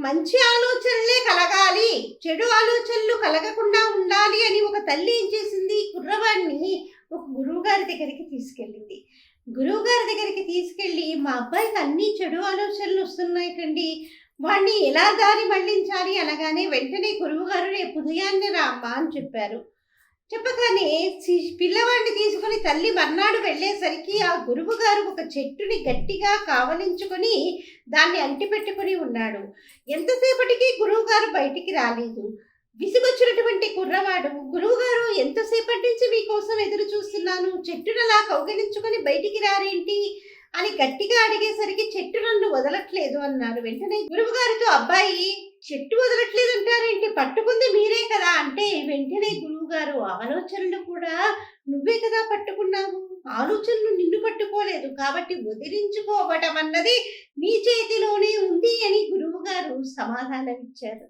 మంచి ఆలోచనలే కలగాలి, చెడు ఆలోచనలు కలగకుండా ఉండాలి అని ఒక తల్లి ఏం చేసింది, కుర్రవాడిని ఒక గురువుగారి దగ్గరికి తీసుకెళ్ళింది. గురువుగారి దగ్గరికి తీసుకెళ్ళి, మా అబ్బాయికి అన్ని చెడు ఆలోచనలు వస్తున్నాయిటండి. వాడిని ఎలా దారి మళ్లించాలి అనగానే వెంటనే గురువుగారు రేపు ఉదయాన్నే రా అమ్మా అని చెప్పారు. చెప్పగానే పిల్లవాడిని తీసుకుని తల్లి మర్నాడు వెళ్ళేసరికి ఆ గురువు గారు ఒక చెట్టుని గట్టిగా కావలించుకొని దాన్ని అంటిపెట్టుకుని ఉన్నాడు. ఎంతసేపటికి గురువు గారు బయటికి రాలేదు. విసుగొచ్చినటువంటి కుర్రవాడు, గురువుగారు ఎంతసేపటి నుంచి మీకోసం ఎదురు చూస్తున్నాను, చెట్టునలా కౌగిలించుకొని బయటికి రారేంటి అని గట్టిగా అడిగేసరికి చెట్టు నన్ను వదలట్లేదు అన్నాడు. వెంటనే గురువుగారితో, అబ్బాయి చెట్టు వదలట్లేదు అంటారేంటి, పట్టుకుంది మీరే కదా అంటే, వెంటనే గురువుగారు, ఆలోచనలు కూడా నువ్వే కదా పట్టుకున్నావు, ఆలోచనలు నిన్ను పట్టుకోలేదు, కాబట్టి వదిలించుకోవటం అన్నది నీ చేతిలోనే ఉంది అని గురువుగారు సమాధానం ఇచ్చారు.